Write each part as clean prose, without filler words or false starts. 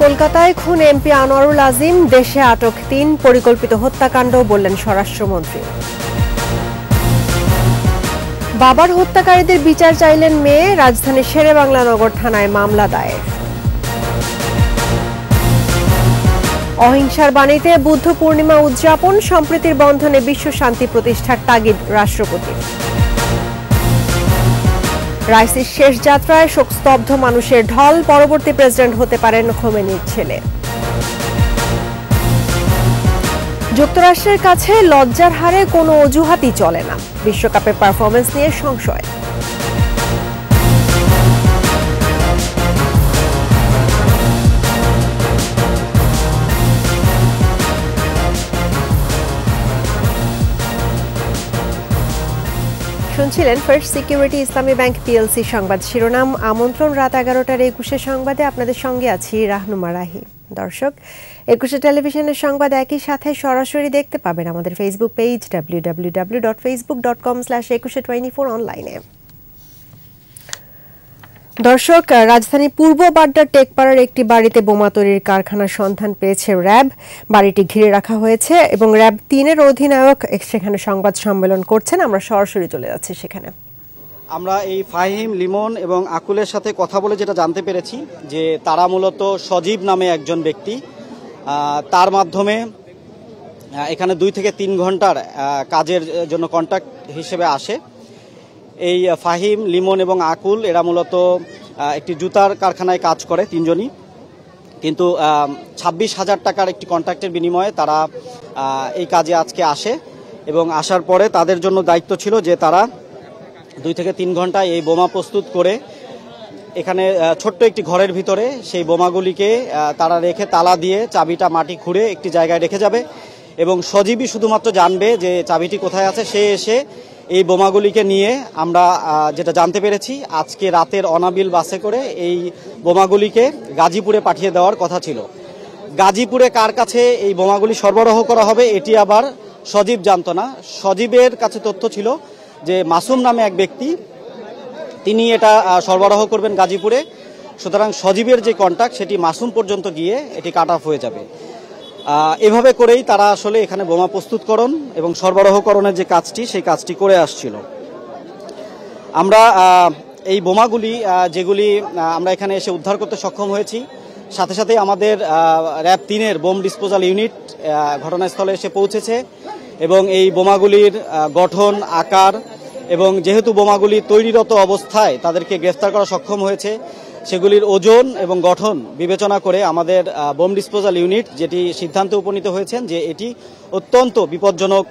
কলকাতায় খুন এমপি আনোয়ারুল আজিম, দেশে আটক ৩, পরিকল্পিত হত্যাকাণ্ড বললেন স্বরাষ্ট্রমন্ত্রী। বাবার হত্যাকারীদের বিচার চাইলেন মেয়ে, রাজধানীর শেরেবাংলা নগর থানায় মামলা দায়ের। অহিংসার বাণীতে বুদ্ধ পূর্ণিমা উদযাপন, সম্প্রীতির বন্ধনে বিশ্ব শান্তি প্রতিষ্ঠার তাগিদ রাষ্ট্রপতির। রাইসির শেষ যাত্রায় শোকস্তব্ধ মানুষের ঢল, পরবর্তী প্রেসিডেন্ট হতে পারেন খোমেনির ছেলে। যুক্তরাষ্ট্রের কাছে লজ্জার হারে কোনো অজুহাতই চলে না, বিশ্বকাপের পারফরমেন্স নিয়ে সংশয়। শুনছিলেন ফার্স্ট সিকিউরিটি ইসলামী ব্যাংক পিএলসি সংবাদ শিরোনাম। আমন্ত্রণ রাত 11টার 21 সংবাদে আপনাদের সঙ্গে আছি রাহনুমা রাহি। দর্শক, 21 টেলিভিশনের সংবাদ একই সাথে সরাসরি দেখতে পাবেন আমাদের ফেসবুক পেজ www.facebook.com/2124 অনলাইনে। দর্শক, রাজধানী পূর্ব বাড্ডার টেকপাড়ার একটি বাড়িতে বোমা তৈরির কারখানার সন্ধান পেয়েছে র্যাব। বাড়িটি ঘিরে রাখা হয়েছে এবং র্যাব ৩-এর অধিনায়ক সেখানে সংবাদ সম্মেলন করছেন। আমরা সরাসরি চলে যাচ্ছি সেখানে। আমরা এই ফাহিম, লিমন এবং আকুলের সাথে কথা বলে যেটা জানতে পেরেছি যে তারা মূলত সজীব নামে একজন ব্যক্তি, তার মাধ্যমে এখানে 2 থেকে 3 ঘন্টার কাজের জন্য কন্ট্রাক্ট হিসেবে আসে। এই ফাহিম, লিমন এবং আকুল এরা মূলত একটি জুতার কারখানায় কাজ করে, 3জনই, কিন্তু 26,000 টাকার একটি কন্ট্রাক্টের বিনিময়ে তারা এই কাজে আজকে আসে এবং আসার পরে তাদের জন্য দায়িত্ব ছিল যে তারা 2 থেকে 3 ঘন্টায় এই বোমা প্রস্তুত করে এখানে ছোট্ট একটি ঘরের ভিতরে সেই বোমাগুলিকে তারা রেখে তালা দিয়ে চাবিটা মাটি খুঁড়ে একটি জায়গায় রেখে যাবে এবং সজীবই শুধুমাত্র জানবে যে চাবিটি কোথায় আছে। সে এসে এই বোমাগুলিকে নিয়ে, আমরা যেটা জানতে পেরেছি, আজকে রাতের অনাবিল বাসে করে এই বোমাগুলিকে গাজীপুরে পাঠিয়ে দেওয়ার কথা ছিল। গাজীপুরে কার কাছে এই বোমাগুলি সরবরাহ করা হবে এটি আবার সজীব জানতো না। সজীবের কাছে তথ্য ছিল যে মাসুম নামে এক ব্যক্তি, তিনি এটা সরবরাহ করবেন গাজীপুরে। সুতরাং সজীবের যে কন্ট্রাক্ট সেটি মাসুম পর্যন্ত গিয়ে এটি কাট অফ হয়ে যাবে। এভাবে করেই তারা আসলে এখানে বোমা প্রস্তুতকরণ এবং সরবরাহকরণের যে কাজটি, সেই কাজটি করে আসছিল। আমরা এই বোমাগুলি যেগুলি আমরা এখানে এসে উদ্ধার করতে সক্ষম হয়েছি, সাথে সাথে আমাদের র্যাব 3-এর বোম ডিসপোজাল ইউনিট ঘটনাস্থলে এসে পৌঁছেছে এবং এই বোমাগুলির গঠন, আকার এবং যেহেতু বোমাগুলি তৈরিরত অবস্থায় তাদেরকে গ্রেফতার করা সক্ষম হয়েছে, সেগুলির ওজন এবং গঠন বিবেচনা করে আমাদের বোম ডিসপোজাল ইউনিট যেটি সিদ্ধান্তে উপনীত হয়েছেন যে এটি অত্যন্ত বিপজ্জনক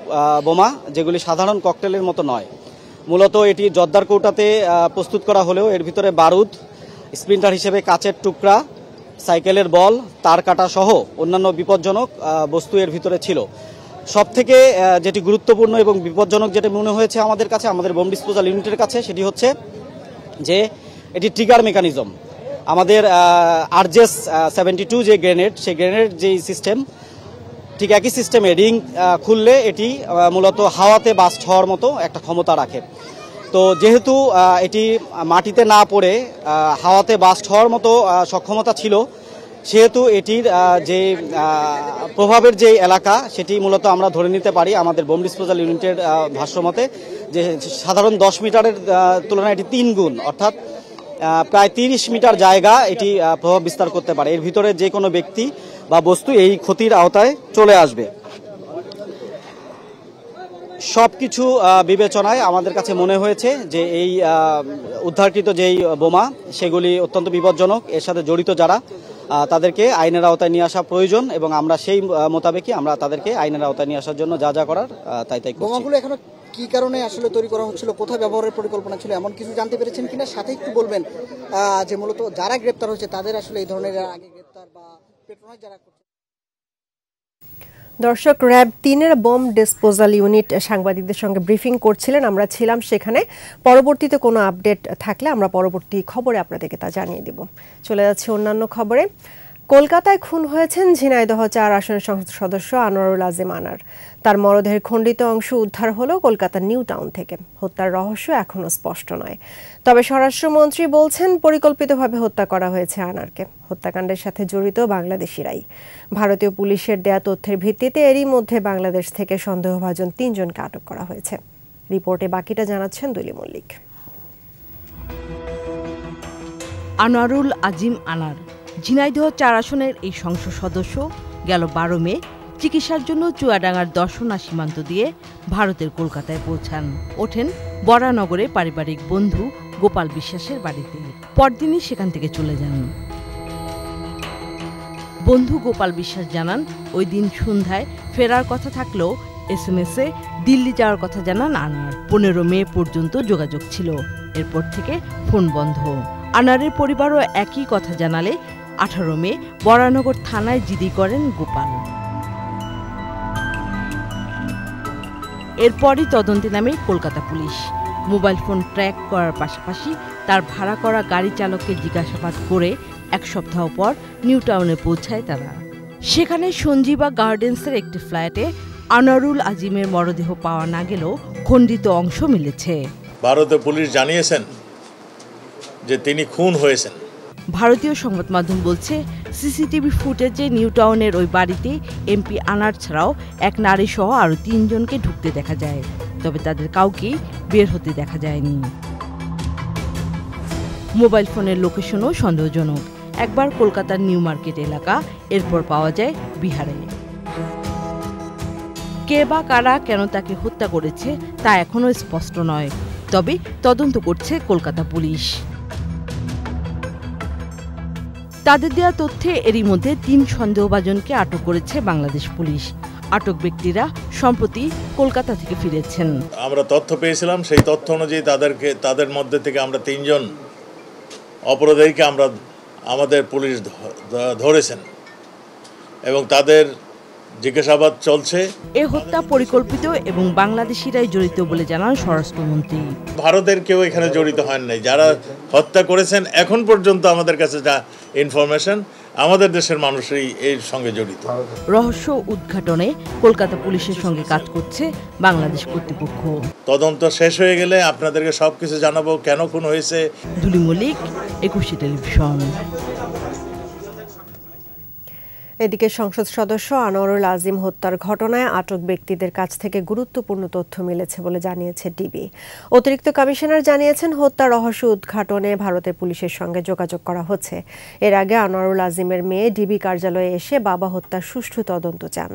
বোমা, যেগুলি সাধারণ ককটেলের মতো নয়। মূলত এটি জর্দার কৌটাতে প্রস্তুত করা হলেও এর ভিতরে বারুদ, স্প্লিন্টার হিসেবে কাচের টুকরা, সাইকেলের বল, তার কাটা সহ অন্যান্য বিপজ্জনক বস্তু এর ভিতরে ছিল। সবথেকে যেটি গুরুত্বপূর্ণ এবং বিপজ্জনক যেটা মনে হয়েছে আমাদের কাছে, আমাদের বোম ডিসপোজাল ইউনিটের কাছে, সেটি হচ্ছে যে এটি ট্রিগার মেকানিজম। আমাদের আরজেস 72 যে গ্রেনেড, সেই গ্রেনেড যেই সিস্টেম, ঠিক একই সিস্টেমে রিং খুললে এটি মূলত হাওয়াতে বাস্ট হওয়ার মতো একটা ক্ষমতা রাখে। তো যেহেতু এটি মাটিতে না পড়ে হাওয়াতে বাস্ট হওয়ার মতো সক্ষমতা ছিল, সেহেতু এটির যে প্রভাবের যে এলাকা সেটি মূলত আমরা ধরে নিতে পারি আমাদের বোম ডিসপোজাল ইউনিটের ভাষ্যমতে যে সাধারণ 10 মিটারের তুলনায় এটি 3 গুণ, অর্থাৎ প্রায় 30 মিটার জায়গা এটি প্রভাব বিস্তার করতে পারে। এর ভিতরে যে কোনো ব্যক্তি বা বস্তু এই ক্ষতির আওতায় চলে আসবে। সবকিছু বিবেচনায় আমাদের কাছে মনে হয়েছে যে এই উদ্ধারকৃত যেই বোমা সেগুলি অত্যন্ত বিপজ্জনক, এর সাথে জড়িত যারা তাদেরকে আইনের আওতায় নিয়ে আসা প্রয়োজন এবং আমরা সেই মোতাবেকই আমরা তাদেরকে আইনের আওতায় নিয়ে আসার জন্য যা যা করার তাই করছি। বোমাগুলো এখনো কি কারণে আসলে তৈরি করা হচ্ছিল, কোথায় ব্যবহারের পরিকল্পনা ছিল, এমন কিছু জানতে পেরেছেন কিনা? সাথে একটু বলবেন যে মূলত যারা গ্রেপ্তার হয়েছে তাদের আসলে এই ধরনের আগে গ্রেপ্তার বা পেট্রোনাইজ যারা করছে। দর্শক, র্যাব 3-এর বোম ডিসপোজাল ইউনিট সাংবাদিকদের সঙ্গে ব্রিফিং করছিলেন, আমরা ছিলাম সেখানে। পরবর্তীতে কোনো আপডেট থাকলে আমরা পরবর্তী খবরে আপনাদেরকে তা জানিয়ে দেব। চলে যাচ্ছে অন্যান্য খবরে। কলকাতায় খুন হয়েছেন ঝিনাইদহ ৪ আসনের সংসদ সদস্য আনোয়ারুল আজিম আনার। তার মরদেহের খণ্ডিত অংশ উদ্ধার হলো কলকাতার নিউ টাউন থেকে। হত্যার রহস্য এখনো স্পষ্ট নয়, তবে স্বরাষ্ট্রমন্ত্রী বলছেন পরিকল্পিতভাবে হত্যা করা হয়েছে আনারকে। হত্যাকাণ্ডের সাথে জড়িত বাংলাদেশিরাই। ভারতীয় পুলিশের দেয়া তথ্যের ভিত্তিতে এরই মধ্যে বাংলাদেশ থেকে সন্দেহভাজন ৩ জনকে আটক করা হয়েছে। রিপোর্টে বাকিটা জানাচ্ছেন দুলি মল্লিক। আনোয়ারুল আজিম আনার ঝিনাইদহ ৪ আসনের এই সংসদ সদস্য গেল ১২ মে চিকিৎসার জন্য চুয়াডাঙ্গার দর্শনা সীমান্ত দিয়ে ভারতের কলকাতায় পৌঁছান। ওঠেন বরানগরে পারিবারিক বন্ধু গোপাল বিশ্বাসের বাড়িতে। পরদিনই সেখান থেকে চলে যান। বন্ধু গোপাল বিশ্বাস জানান, ওই দিন সন্ধ্যায় ফেরার কথা থাকলেও SMS-এ দিল্লি যাওয়ার কথা জানান আনার। ১৫ মে পর্যন্ত যোগাযোগ ছিল, এরপর থেকে ফোন বন্ধ। আনারের পরিবারও একই কথা জানালে ১৮ মে বরানগর থানায় জিডি করেন গোপাল। এরপরই তদন্তে নামে Kolkata police. Mobile phone track করার পাশাপাশি তার ভাড়া করা গাড়ি চালককে জিজ্ঞাসাবাদ করে ১ সপ্তাহ পর নিউ টাউনে পৌঁছায় তারা। সেখানে সঞ্জীবা গার্ডেন্সের একটি ফ্ল্যাটে আনোয়ারুল আজিমের মরদেহ পাওয়া না গেলেও খণ্ডিত অংশ মিলেছে। ভারতীয় পুলিশ জানিয়েছেন যে তিনি খুন হয়েছেন। ভারতীয় সংবাদ মাধ্যম বলছে, সিসিটিভি ফুটেজে নিউ টাউনের ওই বাড়িতে MP আনার ছাড়াও এক নারী সহ আরও ৩ জনকে ঢুকতে দেখা যায়, তবে তাদের কাউকেই বের হতে দেখা যায়নি। মোবাইল ফোনের লোকেশনও সন্দেহজনক। একবার কলকাতার নিউ মার্কেট এলাকা, এরপর পাওয়া যায় বিহারে। কে বা কারা কেন তাকে হত্যা করেছে তা এখনও স্পষ্ট নয়, তবে তদন্ত করছে কলকাতা পুলিশ। তাদের দেয়া তথ্যে এরই মধ্যে ৩ সন্দেহভাজনকে আটক করেছে বাংলাদেশ পুলিশ। আটক ব্যক্তিরা সম্প্রতি কলকাতা থেকে ফিরেছেন। আমরা তথ্য পেয়েছিলাম, সেই তথ্য অনুযায়ী তাদের মধ্যে থেকে আমরা ৩ জন অপরাধীকে আমাদের পুলিশ ধরেছেন এবং তাদের জিজ্ঞাসাবাদ চলছে। এ হত্যা পরিকল্পিত এবং বাংলাদেশিরাই জড়িত বলে জানান স্বরাষ্ট্রমন্ত্রী। ভারতের কেউ এখানে জড়িত হন নাই। যারা হত্যা করেছেন এখন পর্যন্ত আমাদের কাছে যা ইনফরমেশন, আমাদের দেশের মানুষই এর সঙ্গে জড়িত। রহস্য উদ্ঘাটনে কলকাতা পুলিশের সঙ্গে কাজ করছে বাংলাদেশ কর্তৃপক্ষ। তদন্ত শেষ হয়ে গেলে আপনাদেরকে সবকিছু জানাবো কেন খুন হয়েছে। দুলি মল্লিক, ২১ টেলিভিশন। এদিকে সংসদ সদস্য আনোয়ারুল আজিম হত্যার ঘটনায় আটক ব্যক্তিদের কাছ থেকে গুরুত্বপূর্ণ তথ্য মিলেছে বলে জানিয়েছে ডিবি। অতিরিক্ত কমিশনার জানিয়েছেন, হত্যার রহস্য উদ্ঘাটনে ভারতের পুলিশের সঙ্গে যোগাযোগ করা হচ্ছে। এর আগে আনোয়ারুল আজিমের মেয়ে ডিবি কার্যালয়ে এসে বাবা হত্যার সুষ্ঠু তদন্ত চান।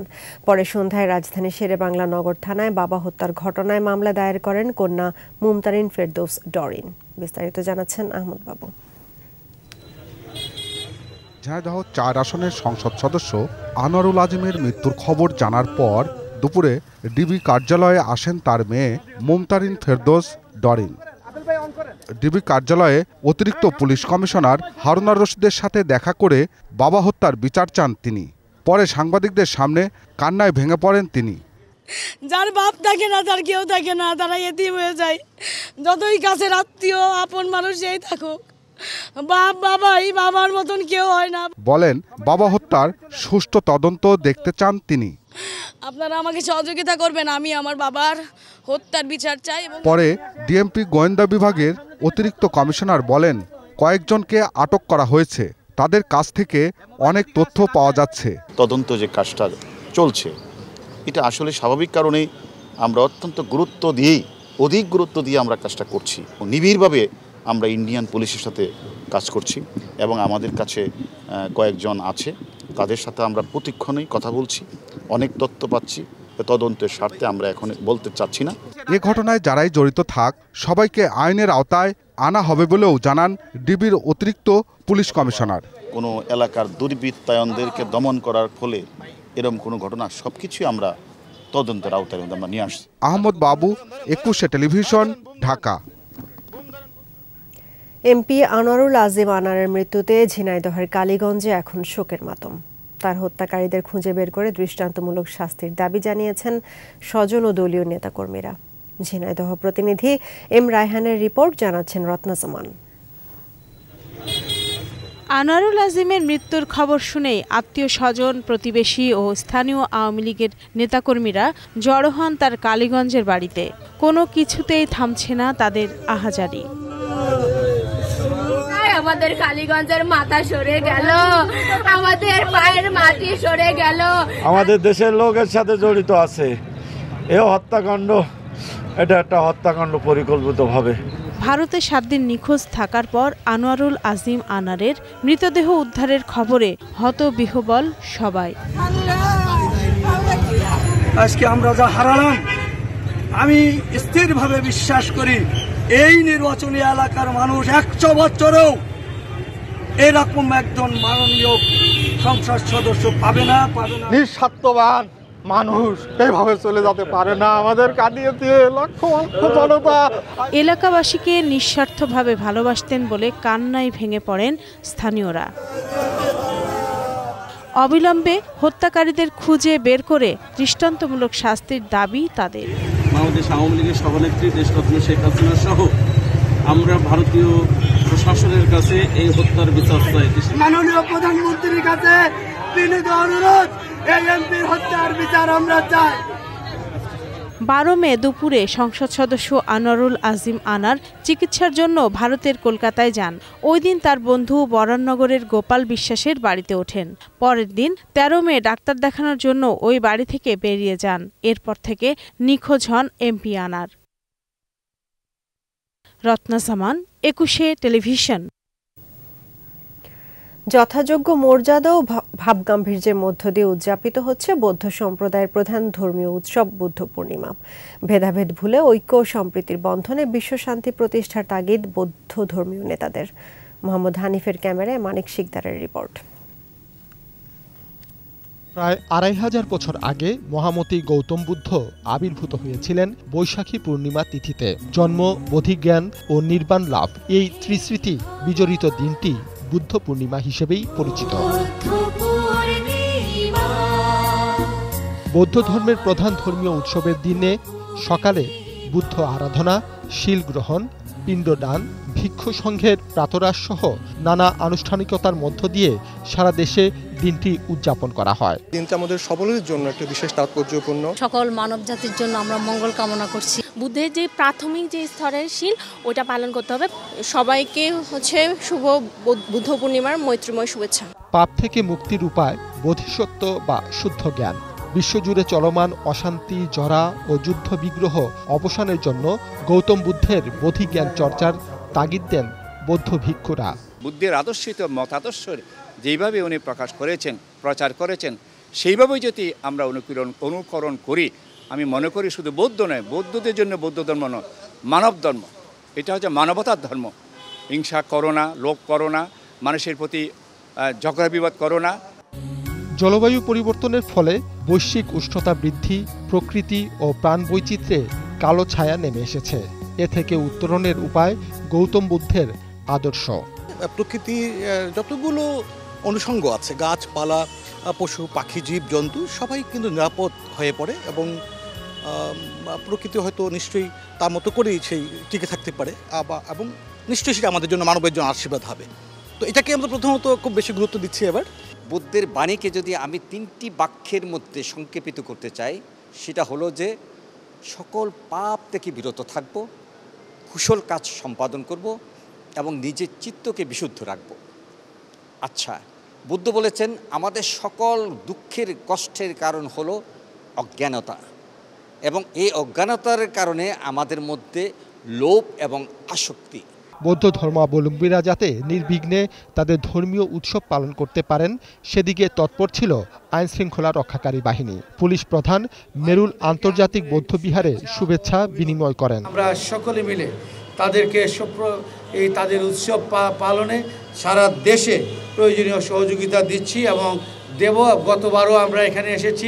পরে সন্ধ্যায় রাজধানীর শেরেবাংলা নগর থানায় বাবা হত্যার ঘটনায় মামলা দায়ের করেন কন্যা মুমতারিন ফেরদৌস ডরিন। বিস্তারিত জানাচ্ছেন আহমদ বাবু। ঝিনাইদহ ৪ আসনের সংসদ সদস্য আনোয়ারুল আজিমের মৃত্যুর খবর জানার পর দুপুরে ডিবি কার্যালয়ে আসেন তার মেয়ে মুমতারিন ফেরদৌস ডরিন। ডিবি কার্যালয়ে অতিরিক্ত পুলিশ কমিশনার হারুনার রশিদের সাথে দেখা করে বাবা হত্যার বিচার চান তিনি। পরে সাংবাদিকদের সামনে কান্নায় ভেঙে পড়েন তিনি। যার বাপ থাকে না, তার কেউ থাকে না, তারা এতিম হয়ে যায়। যতই কাছের আত্মীয় আপন মানুষ যেই থাকুক, বাবাই বাবার মতন কেউ হয় না। বলেন, বাবা হত্যার সুষ্ঠু তদন্ত দেখতে চান তিনি। আপনারা আমাকে সহযোগিতা করবেন, আমি আমার বাবার হত্যার বিচার চাই। পরে ডিএমপি গোয়েন্দা বিভাগের অতিরিক্ত কমিশনার বলেন, কয়েকজনকে আটক করা হয়েছে, তাদের কাছ থেকে অনেক তথ্য পাওয়া যাচ্ছে। তদন্ত যে কাজটা চলছে এটা আসলে স্বাভাবিক কারণেই আমরা অত্যন্ত অধিক গুরুত্ব দিয়ে আমরা কাজটা করছি। নিবিড়ভাবে আমরা ইন্ডিয়ান পুলিশের সাথে কাজ করছি এবং আমাদের কাছে কয়েকজন আছে, তাদের সাথে আমরা প্রতিক্ষণেই কথা বলছি, অনেক তথ্য পাচ্ছি। তদন্তের স্বার্থে আমরা এখন বলতে চাচ্ছি না। এ ঘটনায় যারাই জড়িত থাক সবাইকে আইনের আওতায় আনা হবে বলেও জানান ডিবির অতিরিক্ত পুলিশ কমিশনার। কোনো এলাকার দুর্বৃত্তায়নদেরকে দমন করার ফলে এরকম কোনো ঘটনা সবকিছুই আমরা তদন্তের আওতায় আমরা নিয়ে আসছি। আহমদ বাবু, ২১ টেলিভিশন, ঢাকা। এমপি আনোয়ারুল আজিম আনারের মৃত্যুতে ঝিনাইদহের কালীগঞ্জে এখন শোকের মাতম। তার হত্যাকারীদের খুঁজে বের করে দৃষ্টান্তমূলক শাস্তির দাবি জানিয়েছেন স্বজন ও দলীয় নেতাকর্মীরা। ঝিনাইদহ প্রতিনিধি এম রায়হানের রিপোর্ট, জানাচ্ছেন রত্না জামান। আনোয়ারুল আজিমের মৃত্যুর খবর শুনেই আত্মীয় স্বজন, প্রতিবেশী ও স্থানীয় আওয়ামী লীগের নেতাকর্মীরা জড়ো হন তার কালীগঞ্জের বাড়িতে। কোনো কিছুতেই থামছে না তাদের আহাজারি। আমাদের কালীগঞ্জের মাথা সরে গেল, আমাদের পায়ের মাটি সরে গেল। আমাদের দেশের লোকের সাথে জড়িত আছে এ হত্যাকাণ্ড। এটা একটা হত্যাকাণ্ড পরিকল্পিতভাবে। ভারতে 7 দিন নিখোঁজ থাকার পর আনোয়ারুল আজিম আনারের মৃতদেহ উদ্ধারের খবরে হতবিহ্বল সবাই। আজকে আমরা যা হারালাম, আমি স্থিরভাবে বিশ্বাস করি এই নির্বাচনী এলাকার মানুষ 100 বছরেও এরকম একজন মাননীয় সংসদ সদস্য পাবে না। নিঃস্বার্থবান মানুষ এইভাবে চলে যেতে পারে না। আমাদের কাটিয়ে দিয়ে লক্ষ লক্ষ জনতা। এলাকাবাসীকে নিঃস্বার্থভাবে ভালোবাসতেন বলে কান্নায় ভেঙে পড়েন স্থানীয়রা। অবিলম্বে হত্যাকারীদের খুঁজে বের করে দৃষ্টান্তমূলক শাস্তির দাবি তাদের। বাংলাদেশ আওয়ামী লীগের সভানেত্রী দেশরত্ন শেখ হাসিনা সহ আমরা ভারতীয় প্রশাসনের কাছে এই হত্যার বিচার চাই। মাননীয় প্রধানমন্ত্রীর কাছে বিনীত অনুরোধ, এই এমপির হত্যার বিচার আমরা চাই। 12 মে দুপুরে সংসদ সদস্য আনোয়ারুল আজিম আনার চিকিৎসার জন্য ভারতের কলকাতায় যান। ওই দিন তার বন্ধু বরাননগরের গোপাল বিশ্বাসের বাড়িতে ওঠেন। পরের দিন 13 মে ডাক্তার দেখানোর জন্য ওই বাড়ি থেকে বেরিয়ে যান। এরপর থেকে নিখোঁজ হন এমপি আনার। রত্না জামান, 21 টেলিভিশন। যথাযোগ্য মর্যাদা ও ভাবগাম্ভীর্যের মধ্য দিয়ে উদযাপিত হচ্ছে বৌদ্ধ সম্প্রদায়ের প্রধান ধর্মীয় উৎসব বুদ্ধ পূর্ণিমা। ভেদাভেদ ভুলে ঐক্য ও সম্প্রীতির বন্ধনে বিশ্ব শান্তি প্রতিষ্ঠার তাগিদ বৌদ্ধ ধর্মীয় নেতাদের। মোহাম্মদ হানিফের ক্যামেরায় মানিক শিকদারের রিপোর্ট। প্রায় 2500 বছর আগে মহামতি গৌতম বুদ্ধ আবির্ভূত হয়েছিলেন বৈশাখী পূর্ণিমা তিথিতে। জন্ম, বোধিজ্ঞান ও নির্বাণ লাভ, এই ত্রিস্মৃতি বিজড়িত দিনটি বুদ্ধ পূর্ণিমা হিসেবেই পরিচিত। বৌদ্ধ ধর্মের প্রধান ধর্মীয় উৎসবের দিনে সকালে বুদ্ধ আরাধনা, শীল গ্রহণ, পিণ্ডদান, ভিক্ষু সংঘের প্রাতরাশ সহ নানা আনুষ্ঠানিকতার মধ্য দিয়ে সারা দেশে দিনটি উদযাপন করা হয়। দিনটা আমাদের সকলের জন্য একটা বিশেষ তাৎপর্যপূর্ণ। সকল মানব জাতির জন্য আমরা মঙ্গল কামনা করছি। বুদ্ধের যে প্রাথমিক যে স্তরের শীল ওইটা পালন করতে হবে। সবাইকে শুভ বুদ্ধ পূর্ণিমার মৈত্রীময় শুভেচ্ছা। পাপ থেকে মুক্তির উপায় বোধিসত্ত্ব বা শুদ্ধ জ্ঞান। বিশ্বজুড়ে চলমান অশান্তি, জরা ও যুদ্ধ বিগ্রহ অবসানের জন্য গৌতম বুদ্ধের বোধিজ্ঞান চর্চার তাগিদ দেন বৌদ্ধ ভিক্ষুরা। বুদ্ধের আদর্শিত মতাদর্শের যেইভাবে উনি প্রকাশ করেছেন, প্রচার করেছেন, সেইভাবেই যদি আমরা অনুকরণ করি, আমি মনে করি শুধু বৌদ্ধ নয়, বৌদ্ধদের জন্য বৌদ্ধ ধর্ম নয়, মানব ধর্ম। এটা হচ্ছে মানবতার ধর্ম। হিংসা করো না, লোভ করো না, মানুষের প্রতি ঝগড়া বিবাদ করো না। জলবায়ু পরিবর্তনের ফলে বৈশ্বিক উষ্ণতা বৃদ্ধি, প্রকৃতি ও প্রাণবৈচিত্র্যে কালো ছায়া নেমে এসেছে। এ থেকে উত্তরণের উপায় গৌতম বুদ্ধের আদর্শ। প্রকৃতির যতগুলো অনুষঙ্গ আছে, গাছপালা, পশু পাখি, জীব জন্তু, সবাই কিন্তু নিরাপদ হয়ে পড়ে এবং প্রকৃতি হয়তো নিশ্চয়ই তার মতো করেই সেই টিকে থাকতে পারে এবং নিশ্চয়ই সেটা আমাদের জন্য, মানবের জন্য আশীর্বাদ হবে। তো এটাকে আমরা প্রথমত খুব বেশি গুরুত্ব দিচ্ছি। এবার বুদ্ধের বাণীকে যদি আমি 3টি বাক্যের মধ্যে সংক্ষেপিত করতে চাই, সেটা হলো যে সকল পাপ থেকে বিরত থাকব, কুশল কাজ সম্পাদন করব এবং নিজের চিত্তকে বিশুদ্ধ রাখব। আচ্ছা, বুদ্ধ বলেছেন আমাদের সকল দুঃখের কষ্টের কারণ হলো অজ্ঞানতা, এবং এই অজ্ঞানতার কারণে আমাদের মধ্যে লোভ এবং আসক্তি। বৌদ্ধ ধর্মাবলম্বীরা যাতে নির্বিঘ্নে তাদের ধর্মীয় উৎসব পালন করতে পারেন সেদিকে তৎপর ছিল আইন শৃঙ্খলা রক্ষাকারী বাহিনী। পুলিশ প্রধান মেরুল আন্তর্জাতিক বৌদ্ধ বিহারে শুভেচ্ছা বিনিময় করেন। আমরা সকলে মিলে তাদেরকে তাদের উৎসব পালনে সারা দেশে প্রয়োজনীয় সহযোগিতা দিচ্ছি এবং দেব। গতবারও আমরা এখানে এসেছি।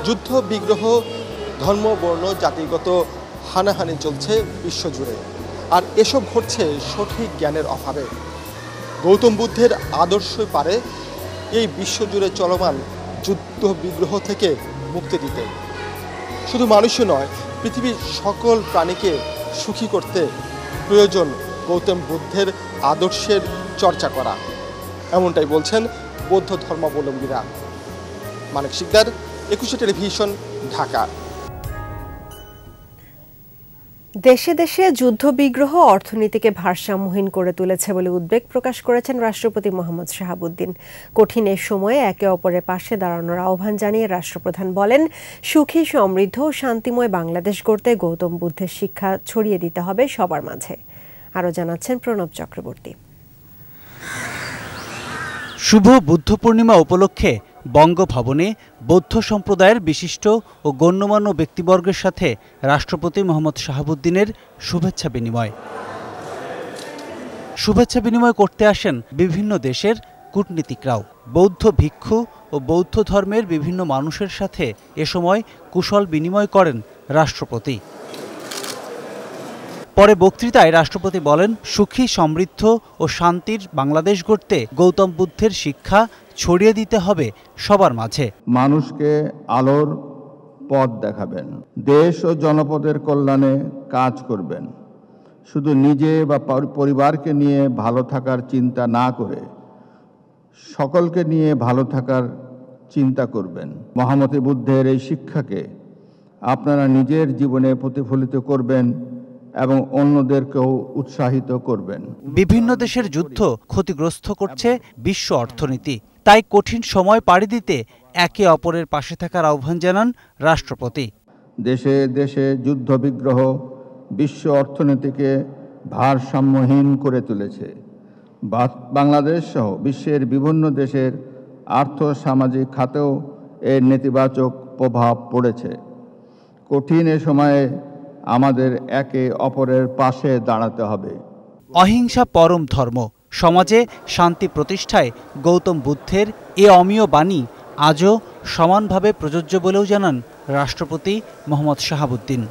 যুদ্ধ বিগ্রহ, ধর্ম, বর্ণ, জাতিগত হানাহানি চলছে বিশ্বজুড়ে, আর এসব ঘটছে সঠিক জ্ঞানের অভাবে। গৌতম বুদ্ধের আদর্শই পারে এই বিশ্বজুড়ে চলমান যুদ্ধ বিগ্রহ থেকে মুক্তি দিতে। শুধু মানুষই নয়, পৃথিবীর সকল প্রাণীকে সুখী করতে প্রয়োজন গৌতম বুদ্ধের আদর্শের চর্চা করা, এমনটাই বলছেন বৌদ্ধ ধর্মাবলম্বীরা। মানিক শিকদার, একুশে টেলিভিশন, ঢাকা। দেশে দেশে যুদ্ধবিগ্রহ অর্থনীতিকে ভারসাম্যহীন করে তুলেছে বলে উদ্বেগ প্রকাশ করেছেন রাষ্ট্রপতি মোহাম্মদ শাহাবুদ্দিন। কঠিন এ সময়ে একে অপরের পাশে দাঁড়ানোর আহ্বান জানিয়ে রাষ্ট্রপ্রধান বলেন, সুখী, সমৃদ্ধ ও শান্তিময় বাংলাদেশ গড়তে গৌতম বুদ্ধের শিক্ষা ছড়িয়ে দিতে হবে সবার মাঝে। আরও জানাচ্ছেন প্রণব চক্রবর্তী। শুভ বুদ্ধ পূর্ণিমা উপলক্ষে বঙ্গভবনে বৌদ্ধ সম্প্রদায়ের বিশিষ্ট ও গণ্যমান্য ব্যক্তিবর্গের সাথে রাষ্ট্রপতি মোহাম্মদ শাহাবুদ্দিনের শুভেচ্ছা বিনিময় করতে আসেন বিভিন্ন দেশের কূটনীতিকরাও। বৌদ্ধ ভিক্ষু ও বৌদ্ধ ধর্মের বিভিন্ন মানুষের সাথে এ সময় কুশল বিনিময় করেন রাষ্ট্রপতি। পরে বক্তৃতায় রাষ্ট্রপতি বলেন, সুখী, সমৃদ্ধ ও শান্তির বাংলাদেশ গড়তে গৌতম বুদ্ধের শিক্ষা ছড়িয়ে দিতে হবে সবার মাঝে। মানুষকে আলোর পথ দেখাবেন, দেশ ও জনপদের কল্যাণে কাজ করবেন। শুধু নিজে বা পরিবারকে নিয়ে ভালো থাকার চিন্তা না করে সকলকে নিয়ে ভালো থাকার চিন্তা করবেন। মহামতি বুদ্ধের এই শিক্ষাকে আপনারা নিজের জীবনে প্রতিফলিত করবেন এবং অন্যদেরকেও উৎসাহিত করবেন। বিভিন্ন দেশের যুদ্ধ ক্ষতিগ্রস্ত করছে বিশ্ব অর্থনীতি, তাই কঠিন সময় পাড়ি দিতে একে অপরের পাশে থাকার আহ্বান জানান রাষ্ট্রপতি। দেশে দেশে যুদ্ধ বিগ্রহ বিশ্ব অর্থনীতিকে ভারসাম্যহীন করে তুলেছে। বাংলাদেশ সহ বিশ্বের বিভিন্ন দেশের আর্থ সামাজিক খাতেও এর নেতিবাচক প্রভাব পড়েছে। কঠিন এ সময়ে আমাদের একে অপরের পাশে দাঁড়াতে হবে। অহিংসা পরম ধর্ম, সমাজে শান্তি প্রতিষ্ঠায় গৌতম বুদ্ধের এ অমীয় বাণী আজও সমানভাবে প্রযোজ্য বলেও জানান রাষ্ট্রপতি মোহাম্মদ শাহাবুদ্দিন।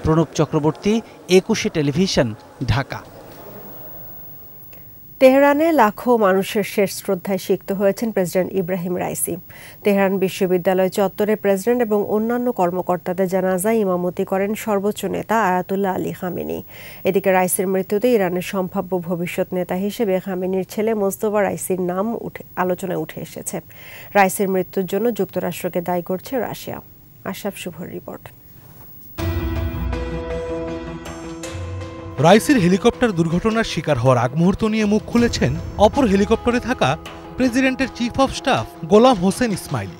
প্রণব চক্রবর্তী, একুশে টেলিভিশন, ঢাকা। তেহরানে লাখো মানুষের শেষ শ্রদ্ধায় সিক্ত হয়েছেন প্রেসিডেন্ট ইব্রাহিম রাইসি। তেহরান বিশ্ববিদ্যালয় চত্বরে প্রেসিডেন্ট এবং অন্যান্য কর্মকর্তাদের জানাজায় ইমামতি করেন সর্বোচ্চ নেতা আয়াতুল্লাহ আলী খামেনি। এদিকে রাইসির মৃত্যুতে ইরানের সম্ভাব্য ভবিষ্যৎ নেতা হিসেবে খামেনির ছেলে মোস্তফা রাইসির নাম আলোচনায় উঠে এসেছে। রাইসির মৃত্যুর জন্য যুক্তরাষ্ট্রকে দায়ী করছে রাশিয়া। আশরাফ শুভর রিপোর্ট। রাইসির হেলিকপ্টার দুর্ঘটনার শিকার হওয়ার আগ মুহূর্ত নিয়ে মুখ খুলেছেন অপর হেলিকপ্টারে থাকা প্রেসিডেন্টের চিফ অফ স্টাফ গোলাম হোসেন ইসমাইলি।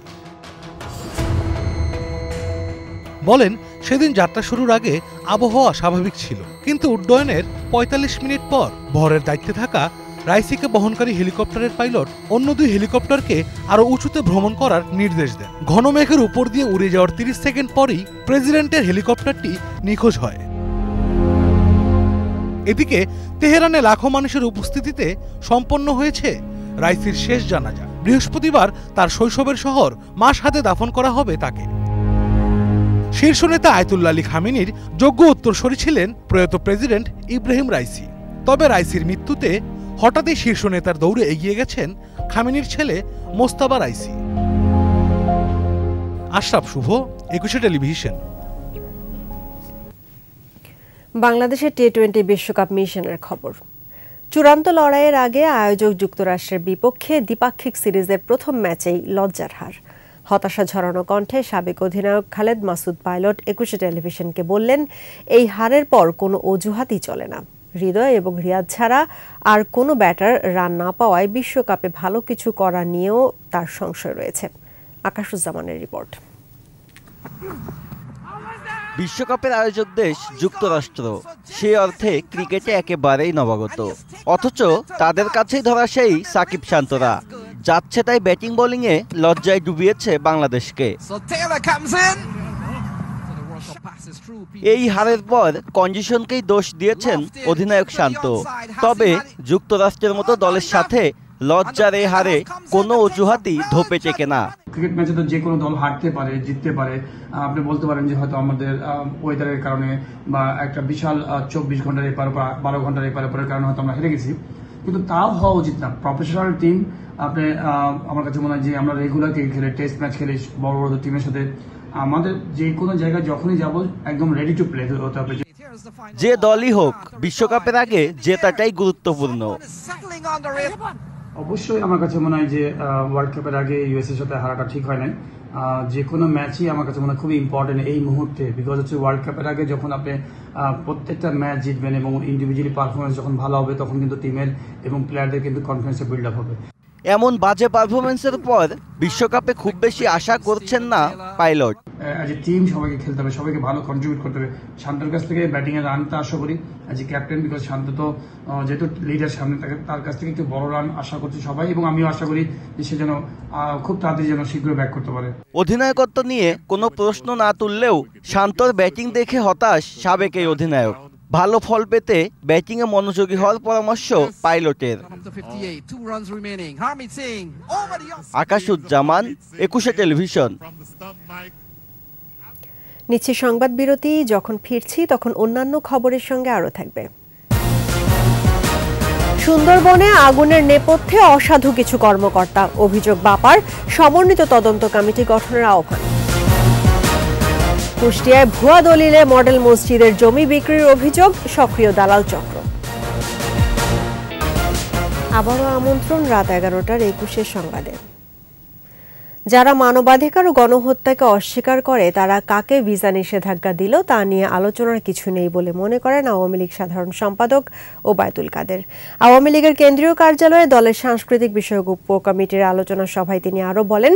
বলেন, সেদিন যাত্রা শুরুর আগে আবহাওয়া স্বাভাবিক ছিল, কিন্তু উড্ডয়নের ৪৫ মিনিট পর বহরের দায়িত্বে থাকা রাইসিকে বহনকারী হেলিকপ্টারের পাইলট অন্য দুই হেলিকপ্টারকে আরো উঁচুতে ভ্রমণ করার নির্দেশ দেন। ঘন মেঘের উপর দিয়ে উড়ে যাওয়ার ৩০ সেকেন্ড পরই প্রেসিডেন্টের হেলিকপ্টারটি নিখোঁজ হয়। এদিকে তেহরানে লাখো মানুষের উপস্থিতিতে সম্পন্ন হয়েছে রাইসির শেষ জানাজা। বৃহস্পতিবার তার শৈশবের শহর মাশহাদে দাফন করা হবে তাকে। শীর্ষ নেতা আয়াতুল্লাহ আলী খামেনির যোগ্য উত্তরসূরি ছিলেন প্রয়াত প্রেসিডেন্ট ইব্রাহিম রাইসি। তবে রাইসির মৃত্যুতে হঠাৎই শীর্ষ নেতার দৌড়ে এগিয়ে গেছেন খামেনির ছেলে মোস্তফা রাইসি। আশরাফ শুভ, একুশে টেলিভিশন। বাংলাদেশের টি-20 বিশ্বকাপ মিশনের খবর। চূড়ান্ত লড়াইয়ের আগে আয়োজক যুক্তরাষ্ট্রের বিপক্ষে দ্বিপাক্ষিক সিরিজের প্রথম ম্যাচেই লজ্জার হার। হতাশা ঝরানো কণ্ঠে সাবেক অধিনায়ক খালেদ মাসুদ পাইলট একুশে টেলিভিশনকে বললেন, এই হারের পর কোনো অজুহাতই চলে না। হৃদয় এবং রিয়াদ ছাড়া আর কোনো ব্যাটার রান না পাওয়ায় বিশ্বকাপে ভালো কিছু করা নিয়েও তার সংশয় রয়েছে। আকাশুজ্জামানের রিপোর্ট। বিশ্বকাপের আয়োজক দেশ যুক্তরাষ্ট্র, সে অর্থে ক্রিকেটে একেবারেই নবাগত, অথচ তাদের কাছেই ধরা সেই সাকিব শান্তরা। যাচ্ছে তাই ব্যাটিং বোলিংয়ে লজ্জায় ডুবিয়েছে বাংলাদেশকে। এই হারের পর কন্ডিশনকেই দোষ দিয়েছেন অধিনায়ক শান্ত। তবে যুক্তরাষ্ট্রের মতো দলের সাথে লজ্জার এই হারে কোনো অজুহাতই ধোপে টেকে না। ক্রিকেট ম্যাচে তো যে কোনো দল হারতে পারে, জিততে পারে। আপনি বলতে পারেন যে হয়তো আমাদের ওয়েদারের কারণে বা একটা বিশাল ২৪ ঘন্টার এপার ১২ ঘন্টার এপারের কারণে হয়তো আমরা হেরে গেছি, কিন্তু তাও হওয়া উচিত না। প্রফেশনাল টিম, আপনি আমার কাছে মনে হয় যে আমরা রেগুলার ক্রিকেট খেলে, টেস্ট ম্যাচ খেলে বড় বড় টিমের সাথে, আমাদের যে কোনো জায়গায় যখনই যাব একদম রেডি টু প্লে হতে হবে। যে দলই হোক বিশ্বকাপের আগে জেতাটাই গুরুত্বপূর্ণ। অবশ্যই আমার কাছে মনে হয় যে ওয়ার্ল্ড কাপের আগে ইউএস এর সাথে হারাটা ঠিক হয় নাই। যে কোনো ম্যাচই আমার কাছে মনে হয় খুবই ইম্পর্টেন্ট এই মুহূর্তে, বিকজ হচ্ছে ওয়ার্ল্ড কাপের আগে যখন আপনি প্রত্যেকটা ম্যাচ জিতবেন এবং ইন্ডিভিজুয়ালি পারফরমেন্স যখন ভালো হবে তখন কিন্তু টিমের এবং প্লেয়ারদের কিন্তু কনফিডেন্স বিল্ড আপ হবে। এমন বাজে পারফরমেন্সের পর বিশ্বকাপে খুব বেশি আশা করছেন না পাইলট। অ্যাজ এ টিম সবাইকে খেলতে হবে, সবাইকে ভালো কন্ট্রিবিউট করতে হবে। শান্তর কাছ থেকে ব্যাটিং এর রানটা আশা করি অ্যাজ এ ক্যাপ্টেন, বিকজ শান্ত তো যেহেতু লিডার সামনে থাকে তার কাছ থেকে একটু বড় রান আশা করছি সবাই, এবং আমিও আশা করি যে সে যেন খুব তাড়াতাড়ি যেন শীঘ্রই ব্যাক করতে পারে। অধিনায়কত্ব নিয়ে কোনো প্রশ্ন না তুললেও শান্তর ব্যাটিং দেখে হতাশ সাবেক এই অধিনায়ক। ভালো ফল পেতে ব্যাটিংয়ে মনোযোগী হওয়ার পরামর্শ পাইলটের। আকাশুজ্জামান, 21 টেলিভিশন। নিচ্ছে সংবাদ বিরতি, যখন ফিরছি তখন অন্যান্য খবরের সঙ্গে আরো থাকবে। সুন্দরবনে আগুনের নেপথ্যে অসাধু কিছু কর্মকর্তা, অভিযোগ বাপার, সমন্বিত তদন্ত কমিটি গঠনের আহ্বান। কুষ্টিয়ায় ভুয়া দলিলে মডেল মসজিদের জমি বিক্রির অভিযোগ, সক্রিয় দালাল চক্র। আবারও আমন্ত্রণ রাত 11টার 21 সংবাদে। যারা মানবাধিকার ও গণহত্যাকে অস্বীকার করে তারা কাকে ভিসা নিষেধাজ্ঞা দিল তা নিয়ে আলোচনার কিছু নেই বলে মনে করেন আওয়ামী লীগ সাধারণ সম্পাদক ওবায়দুল কাদের। আওয়ামী লীগের কেন্দ্রীয় কার্যালয়ে দলের সাংস্কৃতিক বিষয়ক উপকমিটির আলোচনা সভায় তিনি আরও বলেন,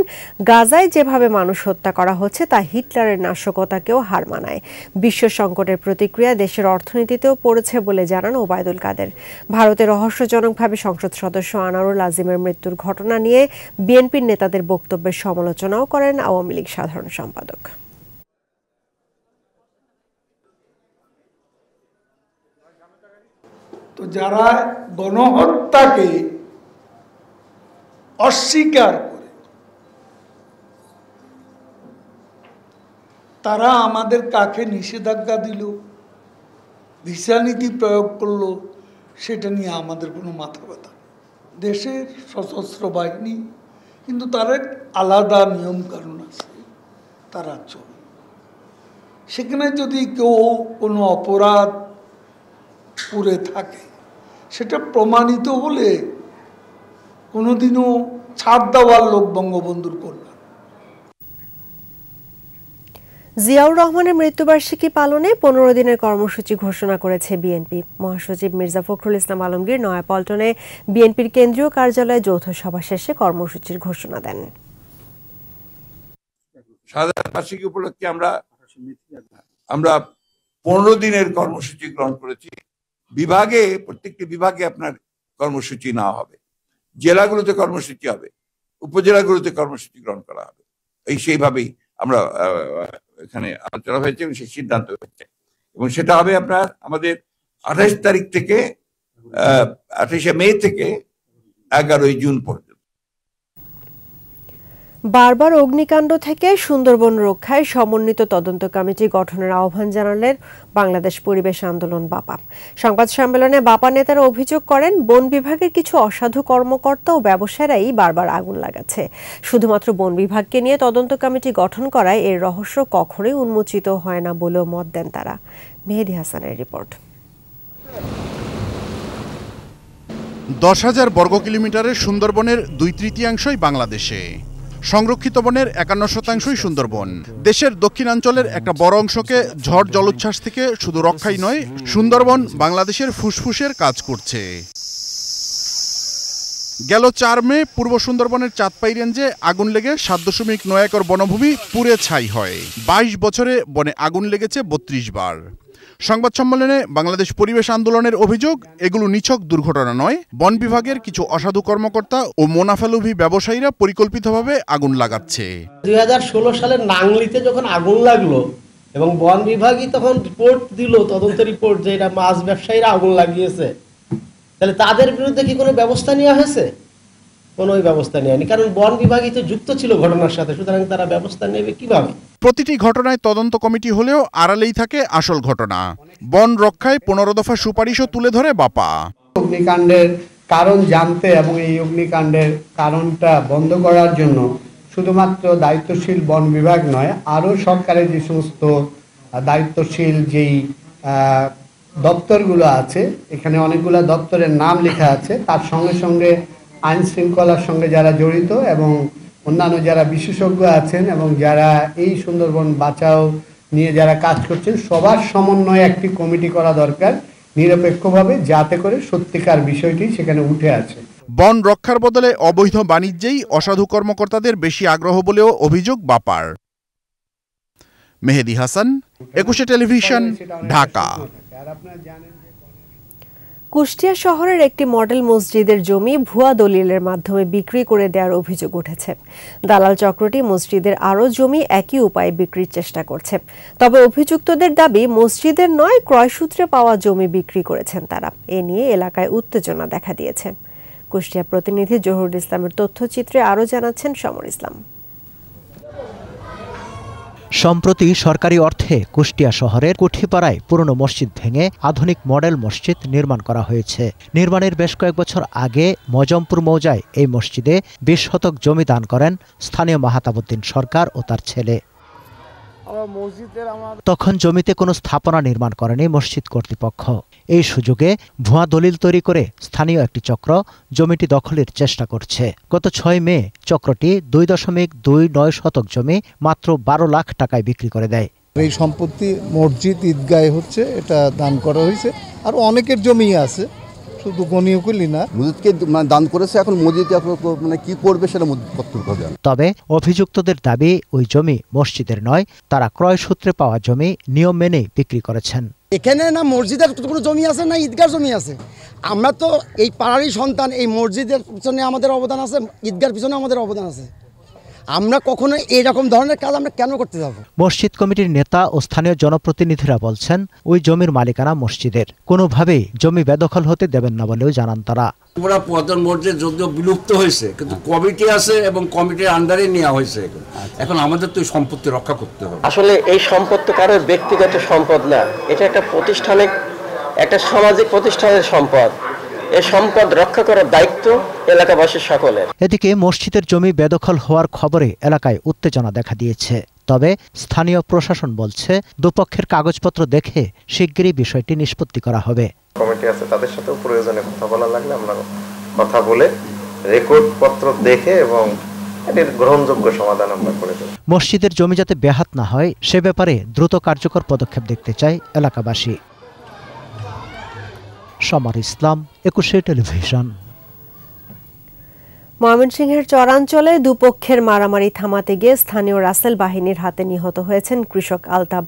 গাজায় যেভাবে মানুষ হত্যা করা হচ্ছে তা হিটলারের নাশকতাকেও হার মানায়। বিশ্ব সংকটের প্রতিক্রিয়া দেশের অর্থনীতিতেও পড়েছে বলে জানান ওবায়দুল কাদের। ভারতে রহস্যজনকভাবে সংসদ সদস্য আনোয়ারুল আজিমের মৃত্যুর ঘটনা নিয়ে বিএনপির নেতাদের বক্তব্যের সমালোচনাও করেন আওয়ামী লীগ সাধারণ সম্পাদক। তো যারা গণহত্যাকে অস্বীকার করে তারা আমাদের কাকে নিষেধাজ্ঞা দিল, ভিসা নীতি প্রয়োগ করলো, সেটা নিয়ে আমাদের কোনো মাথা ব্যথা। দেশের সশস্ত্র বাহিনী কিন্তু তার এক আলাদা নিয়ম কানুন আছে, তারা চলে। সেখানে যদি কেউ কোনো অপরাধ করে থাকে সেটা প্রমাণিত হলে কোনোদিনও ছাড় দেওয়ার লোক বঙ্গবন্ধুর কল্যাণ। জিয়াউর রহমানের মৃত্যুবার্ষিকী পালনে 15 দিনের কর্মসূচি ঘোষণা করেছে বিএনপি। মহাসচিব মির্জা ফখরুল ইসলাম আলমগীর নয়াপল্টনে বিএনপির কেন্দ্রীয় কার্যালয়ে যৌথ সভা শেষে কর্মসূচির ঘোষণা দেন। শাহাদাত বার্ষিকী উপলক্ষে আমরা 15 দিনের কর্মসূচি গ্রহণ করেছি। প্রত্যেকটি বিভাগে আপনার কর্মসূচি নেওয়া হবে, জেলাগুলোতে কর্মসূচি হবে, উপজেলাগুলোতে কর্মসূচি গ্রহণ করা হবে। সেইভাবেই আমরা এখানে আলোচনা হয়েছে এবং সেই সিদ্ধান্ত হয়েছে, এবং সেটা হবে আপনার আমাদের 28 তারিখ থেকে 28শে মে থেকে 11ই জুন পর্যন্ত। বারবার অগ্নিকাণ্ড থেকে সুন্দরবন রক্ষায় সমন্বিত তদন্ত কমিটি গঠনের আহ্বান জানালেন বাংলাদেশ পরিবেশ আন্দোলন বাপা। সংবাদ সম্মেলনে বাপা নেতারা অভিযোগ করেন, বন বিভাগের কিছু অসাধু কর্মকর্তা ও ব্যবসায়ীরাই বারবার আগুন লাগাচ্ছে। শুধুমাত্র বন বিভাগকে নিয়ে তদন্ত কমিটি গঠন করায় এর রহস্য কখনোই উন্মোচিত হয় না বলেও মত দেন তারা। মেহেদী হাসানের রিপোর্ট। 10,000 বর্গ কিলোমিটারের সুন্দরবনের 2/3 বাংলাদেশে। সংরক্ষিত বনের 51% সুন্দরবন। দেশের দক্ষিণাঞ্চলের একটা বড় অংশকে ঝড় জলোচ্ছ্বাস থেকে শুধু রক্ষাই নয়, সুন্দরবন বাংলাদেশের ফুসফুসের কাজ করছে। গেল 4 মে পূর্ব সুন্দরবনের চাঁদপাই রেঞ্জে আগুন লেগে 7.9 একর বনভূমি পুড়ে ছাই হয়। 22 বছরে বনে আগুন লেগেছে 32 বার। সংবাদ সম্মেলনে বাংলাদেশ পরিবেশ আন্দোলনের অভিযোগ, এগুলো নিছক দুর্ঘটনা নয়, বন বিভাগের কিছু অসাধু কর্মকর্তা ও মুনাফালোভী ব্যবসায়ীরা পরিকল্পিতভাবে আগুন লাগাচ্ছে। 2016 সালের নাংলিতে যখন আগুন লাগলো এবং বন বিভাগই তখন রিপোর্ট দিল, তদন্ত রিপোর্ট, যে এটা মাছ ব্যবসায়ীরা আগুন লাগিয়েছে, তাহলে তাদের বিরুদ্ধে কি কোনো ব্যবস্থা নেওয়া হয়েছে? কোনো ব্যবস্থা নেয়নি, কারণ বন বিভাগই তো যুক্ত ছিল ঘটনার সাথে, সুতরাং তারা ব্যবস্থা নেবে কিভাবে? প্রতিটি ঘটনায় তদন্ত কমিটি হলেও আড়ালেই থাকে আসল ঘটনা। বন রক্ষায় 15 দফা সুপারিশও তুলে ধরে বাপা। অগ্নিকাণ্ডের কারণ জানতে এবং এই অগ্নিকাণ্ডের কারণটা বন্ধ করার জন্য শুধুমাত্র দায়িত্বশীল বন বিভাগ নয়, আরও সরকারের যে সমস্ত দায়িত্বশীল যেই দপ্তরগুলো আছে, এখানে অনেকগুলো দপ্তরের নাম লেখা আছে, তার সঙ্গে সঙ্গে আইন শৃঙ্খলার সঙ্গে যারা জড়িত এবং অন্যান্য যারা বিশেষজ্ঞ আছেন এবং যারা এই সুন্দরবন বাঁচাও নিয়ে যারা কাজ করছেন, সবার সমন্বয়ে একটি কমিটি করা দরকার নিরপেক্ষভাবে, যাতে করে সত্যিকার বিষয়টি সেখানে উঠে আসে। বন রক্ষার বদলে অবৈধ বাণিজ্যেই অসাধু কর্মকর্তাদের বেশি আগ্রহ বলেও অভিযোগ বাপার। মেহেদি হাসান, 21 টেলিভিশন, ঢাকা। কুষ্টিয়া শহরের একটি মডেল মসজিদের জমি ভুয়া দলিলের মাধ্যমে বিক্রি করে দেওয়ার অভিযোগ উঠেছে। দালাল চক্রটি মসজিদের আরও জমি একই উপায়ে বিক্রির চেষ্টা করছে। তবে অভিযুক্তদের দাবি মসজিদের নয়, ক্রয়সূত্রে পাওয়া জমি বিক্রি করেছেন তারা। এ নিয়ে এলাকায় উত্তেজনা দেখা দিয়েছে। কুষ্টিয়া প্রতিনিধি জহুরুল ইসলামের তথ্যচিত্রে আরও জানাচ্ছেন সমর ইসলাম। সম্প্রতি সরকারি অর্থে কুষ্টিয়া শহরের কুঠিপাড়ায় পুরনো মসজিদ ভেঙে আধুনিক মডেল মসজিদ নির্মাণ করা হয়েছে। নির্মাণের বেশ কয়েক বছর আগে মজমপুর মৌজায় এই মসজিদে 20 শতক জমি দান করেন স্থানীয় মাহাতাবুদ্দিন সরকার ও তার ছেলে। তখন জমিতে কোনো স্থাপনা নির্মাণ করেনি মসজিদ কর্তৃপক্ষ। এই সুযোগে ভুয়া দলিল তৈরি করে স্থানীয় একটি চক্র জমিটি দখলের চেষ্টা করছে। গত 6 মে চক্রটি 2.29 শতক জমি মাত্র 12 লাখ টাকায় বিক্রি করে দেয়। এই সম্পত্তি মসজিদ ঈদগাহে হচ্ছে, এটা দান করা হয়েছে। আর অনেকের জমি আছে, শুধু গণীয় করলি না, মসজিদকে দান করেছে। এখন মসজিদ কি করবে সেটা মসজিদ কর্তৃপক্ষ জানে। তবে অভিযুক্তদের দাবি ওই জমি মসজিদের নয়, তারা ক্রয় সূত্রে পাওয়া জমি নিয়ম মেনে বিক্রি করেছেন। এখানে না মসজিদের কোনো জমি আছে না ঈদগার জমি আছে। আমরা তো এই পাড়ারই সন্তান, এই মসজিদের পিছনে আমাদের অবদান আছে, ঈদগার পিছনে আমাদের অবদান আছে। আমরা কখনো এইরকম ধরনের কাজ আমরা কেন করতে যাব? মসজিদ কমিটির নেতা ও স্থানীয় জনপ্রতিনিধিরা বলছেন ওই জমির মালিকানা মসজিদের, কোনোভাবেই জমি বেদখল হতে দেবেন না বলেও জানান তারা। পুরা পুরাতন মসজিদ যদিও বিলুপ্ত হয়েছে, কিন্তু কমিটি আছে এবং কমিটির আন্ডারে নেওয়া হয়েছে। এখন আমাদের তো সম্পত্তি রক্ষা করতে হবে। আসলে এই সম্পত্তি কারোর ব্যক্তিগত সম্পদ না, এটা একটা প্রতিষ্ঠানিক, একটা সামাজিক প্রতিষ্ঠানের সম্পদ। এই সম্পদ রক্ষা করার দায়িত্ব এলাকাবাসীর সকলের। এদিকে মসজিদের জমি বেদখল হওয়ার খবরে এলাকায় উত্তেজনা দেখা দিয়েছে। তবে স্থানীয় প্রশাসন বলছে দুপক্ষের কাগজপত্র দেখে শিগগিরই বিষয়টি নিষ্পত্তি করা হবে। কমিটি আছে, তাদের সাথেও প্রয়োজনে কথা বলা লাগলে আমরা কথা বলে রেকর্ড পত্র দেখে এবং এর গ্রহণযোগ্য সমাধান আমরা করে দেব। মসজিদের জমি যাতে ব্যাহত না হয় সে ব্যাপারে দ্রুত কার্যকর পদক্ষেপ দেখতে চায় এলাকাবাসী। সমর ইসলাম, 21 টেলিভিশন। ময়মনসিংহের চরাঞ্চলে দুপক্ষের মারামারি থামাতে গিয়ে স্থানীয় রাসেল বাহিনীর হাতে নিহত হয়েছেন কৃষক আলতাব।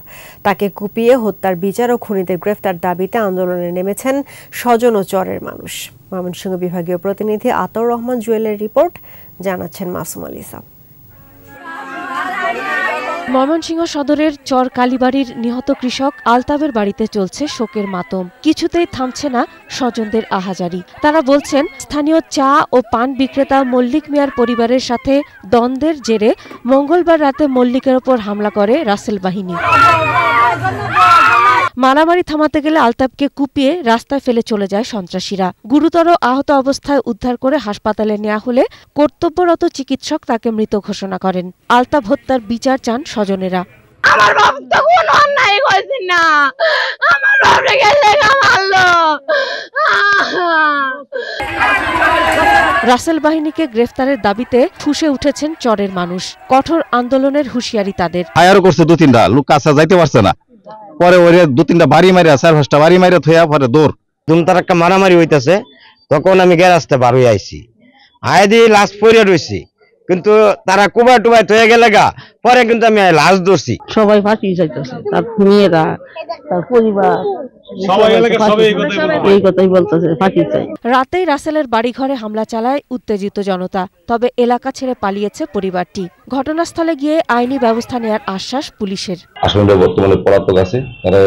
তাকে কুপিয়ে হত্যার বিচার ও খুনিদের গ্রেফতার দাবিতে আন্দোলনে নেমেছেন স্বজন ও চরের মানুষ। ময়মনসিংহ বিভাগীয় প্রতিনিধি আতাউর রহমান জুয়েলের রিপোর্ট, জানাচ্ছেন মাসুম আলিসা। ময়মনসিংহ সদরের চর কালীবাড়ির নিহত কৃষক আলতাবের বাড়িতে চলছে শোকের মাতম। কিছুতেই থামছে না স্বজনদের আহাজারি। তারা বলছেন স্থানীয় চা ও পান বিক্রেতা মল্লিক মিয়ার পরিবারের সাথে দ্বন্দ্বের জেরে মঙ্গলবার রাতে মল্লিকের ওপর হামলা করে রাসেল বাহিনী। মারামারি থামাতে গেলে আলতাবকে কুপিয়ে রাস্তায় ফেলে চলে যায় সন্ত্রাসীরা। গুরুতর আহত অবস্থায় উদ্ধার করে হাসপাতালে নেওয়া হলে কর্তব্যরত চিকিৎসক তাকে মৃত ঘোষণা করেন। আলতাব হত্যার বিচার চান স্বজনেরা। আমার বাপ তো কোনো অন্যায় করেছে না, আমার বাপরে গেলে মারলো। রাসেল বাহিনীকে গ্রেফতারের দাবিতে ফুঁসে উঠেছেন চরের মানুষ। কঠোর আন্দোলনের হুঁশিয়ারি তাদের। ফায়ারও করছে 2-3টা লোক, কাছে যাইতে পারছে না। পরে ওরে 2-3টা বাড়ি মারিয়া 4-5টা বাড়ি মারিয়া থইয়া পরে দৌড়। দুমতার একটা মারামারি হইতেছে, তখন আমি গ্যারাজতে বার হয়ে আইছি। আয় দিয়ে লাশ পড়ে রয়েছি, কিন্তু তারা কুবাই টুবাই থয়ে গেলে গা, পরে কিন্তু আমি লাশ ধরছি। সবাই ফাঁসি যাইতেছে, তার মেয়েরা, তার পরিবার এই কথাই বলতেছে ফাঁসি চাই। রাতেই রাসেলের বাড়িঘরে হামলা চালায় উত্তেজিত জনতা। তবে এলাকা ছেড়ে পালিয়েছে পরিবারটি। ঘটনাস্থলে গিয়ে আইনি ব্যবস্থা নেওয়ার আশ্বাস পুলিশের। আসামিরা বর্তমানে পলাতক আছে, তারা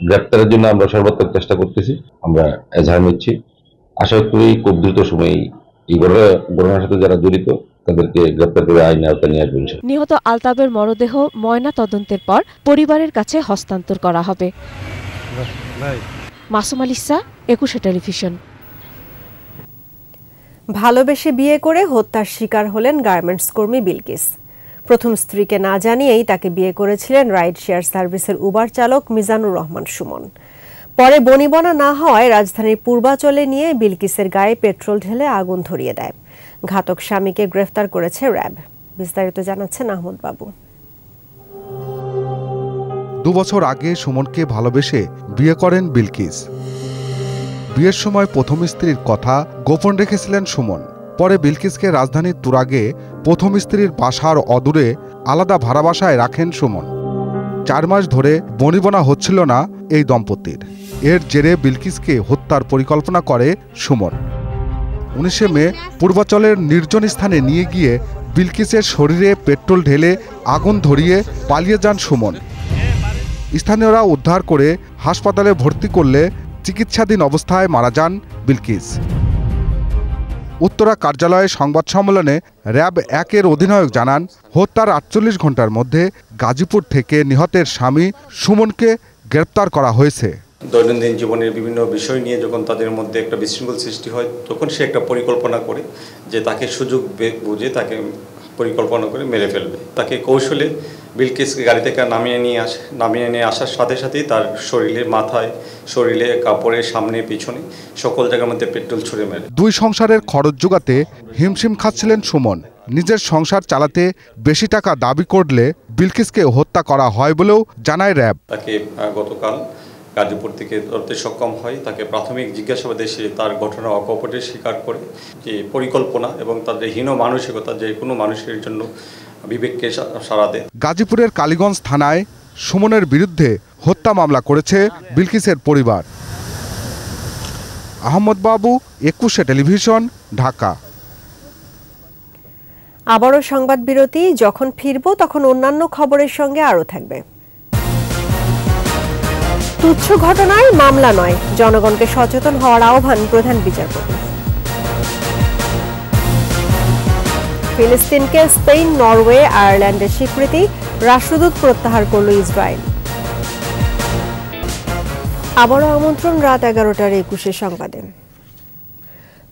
গ্রেপ্তারের জন্য আমরা সর্বাত্মক চেষ্টা করতেছি, আমরা এজাহার নিচ্ছি। আশা করি খুব দ্রুত সময়ে এই ঘটনার সাথে যারা জড়িত তাদেরকে গ্রেপ্তার করে আইন আওতায় নিয়ে আসবেন। নিহত আলতাবের মরদেহ ময়না তদন্তের পর পরিবারের কাছে হস্তান্তর করা হবে। মাসুম আলিসা, 21 টেলিভিশন। ভালোবেসে বিয়ে করে হত্যার শিকার হলেন গার্মেন্টস কর্মী বিলকিস। প্রথম স্ত্রীকে না জানিয়েই তাকে বিয়ে করেছিলেন রাইড শেয়ার সার্ভিসের উবার চালক মিজানুর রহমান সুমন। পরে বনিবনা না হওয়ায় রাজধানীর পূর্বাচলে নিয়ে বিলকিসের গায়ে পেট্রোল ঢেলে আগুন ধরিয়ে দেয়। ঘাতক স্বামীকে গ্রেফতার করেছে র্যাব। বিস্তারিত জানাচ্ছেন আহমদ বাবু। 2 বছর আগে সুমনকে ভালোবেসে বিয়ে করেন বিলকিস। বিয়ের সময় প্রথম স্ত্রীর কথা গোপন রেখেছিলেন সুমন। পরে বিলকিসকে রাজধানীর তুরাগে প্রথম স্ত্রীর বাসার অদূরে আলাদা ভাড়া বাসায় রাখেন সুমন। 4 মাস ধরে বনিবনা হচ্ছিল না এই দম্পতির। এর জেরে বিলকিসকে হত্যার পরিকল্পনা করে সুমন। 19 মে পূর্বাচলের নির্জন স্থানে নিয়ে গিয়ে বিলকিসের শরীরে পেট্রোল ঢেলে আগুন ধরিয়ে পালিয়ে যান সুমন। স্থানীয়রা উদ্ধার করে হাসপাতালে ভর্তি করলে চিকিৎসাধীন অবস্থায় মারা যান বিলকিস। উত্তরা কার্যালয়ে সংবাদ সম্মেলনে র্যাব 1-এর অধিনায়ক জানান, হত্যার 48 ঘন্টার মধ্যে গাজীপুর থেকে নিহতের স্বামী সুমনকে গ্রেপ্তার করা হয়েছে। দৈনন্দিন জীবনের বিভিন্ন বিষয় নিয়ে যখন তাদের মধ্যে একটা বিশৃঙ্খল সৃষ্টি হয়, তখন সে একটা পরিকল্পনা করে যে তাকে সুযোগ বুঝে তাকে পরিকল্পনা করে মেরে ফেলবে। তাকে কৌশলে বিলকিসকে গাড়ি থেকে নামিয়ে নিয়ে আসার সাথে সাথেই তার শরীরে, মাথায়, শরীরে, কাপড়ের সামনে পিছনে সকল জায়গার মধ্যে পেট্রোল ছুড়ে মেরে। 2 সংসারের খরচ জোগাতে হিমশিম খাচ্ছিলেন সুমন। নিজের সংসার চালাতে বেশি টাকা দাবি করলে বিলকিসকে হত্যা করা হয় বলেও জানায় র্যাব। তাকে গতকাল গাজীপুর থেকে ধরতে সক্ষম হয়। তাকে প্রাথমিক জিজ্ঞাসাবাদে সে তার ঘটনা অকপটে স্বীকার করে যে পরিকল্পনা এবং তাদের হীন মানসিকতা যে কোনো মানুষের জন্য বিবেককে সাড়া দেয়। গাজীপুরের কালীগঞ্জ থানায় সুমনের বিরুদ্ধে হত্যা মামলা করেছে বিলকিসের পরিবার। আহমদ বাবু, 21 টেলিভিশন, ঢাকা। আবারও সংবাদ বিরতি। যখন ফিরব তখন অন্যান্য খবরের সঙ্গে আরও থাকবে। তুচ্ছ ঘটনায় মামলা নয়, জনগণকে সচেতন হওয়ার আহ্বান প্রধান বিচারপতি। ফিলিস্তিনকে স্পেন, নরওয়ে, আয়ারল্যান্ডের স্বীকৃতি, রাষ্ট্রদূত প্রত্যাহার করল ইসরায়েল। আবারও আমন্ত্রণ রাত 11টার 21 সংবাদে।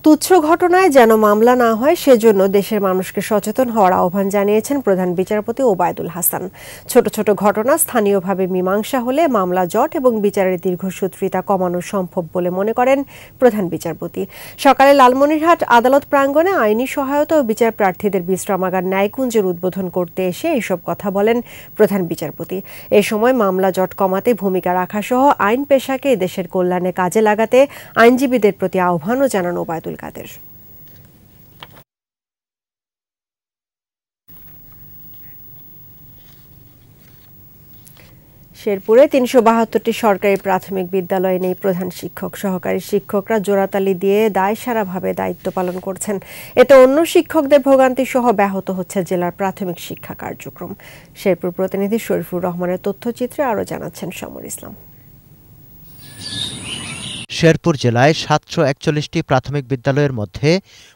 তুচ্ছ ঘটনায় যেন মামলা না হয় সেজন্য দেশের মানুষকে সচেতন হওয়ার আহ্বান জানিয়েছেন প্রধান বিচারপতি ওবায়দুল হাসান। ছোট ছোট ঘটনা স্থানীয়ভাবে মীমাংসা হলে মামলা জট এবং বিচারের দীর্ঘসূত্রিতা কমানো সম্ভব বলে মনে করেন প্রধান বিচারপতি। সকালে লালমনিরহাট আদালত প্রাঙ্গণে আইনি সহায়তা ও বিচার প্রার্থীদের বিশ্রামাগার ন্যায়কুঞ্জের উদ্বোধন করতে এসে এইসব কথা বলেন প্রধান বিচারপতি। এ সময় মামলা জট কমাতে ভূমিকা রাখা সহ আইন পেশাকে দেশের কল্যাণে কাজে লাগাতে আইনজীবীদের প্রতি আহ্বানও জানান ওবায়দুল কাদের। শেরপুরে 372টি সরকারি প্রাথমিক বিদ্যালয়ে নেই প্রধান শিক্ষক। সহকারী শিক্ষকরা জোড়াতালি দিয়ে দায়সারাভাবে দায়িত্ব পালন করছেন। এতে অন্য শিক্ষকদের ভোগান্তি সহ ব্যাহত হচ্ছে জেলার প্রাথমিক শিক্ষা কার্যক্রম। শেরপুর প্রতিনিধি শরীফুর রহমানের তথ্যচিত্রে আরও জানাচ্ছেন সমর ইসলাম। শেরপুর জেলায় 741টি প্রাথমিক বিদ্যালয়ের মধ্যে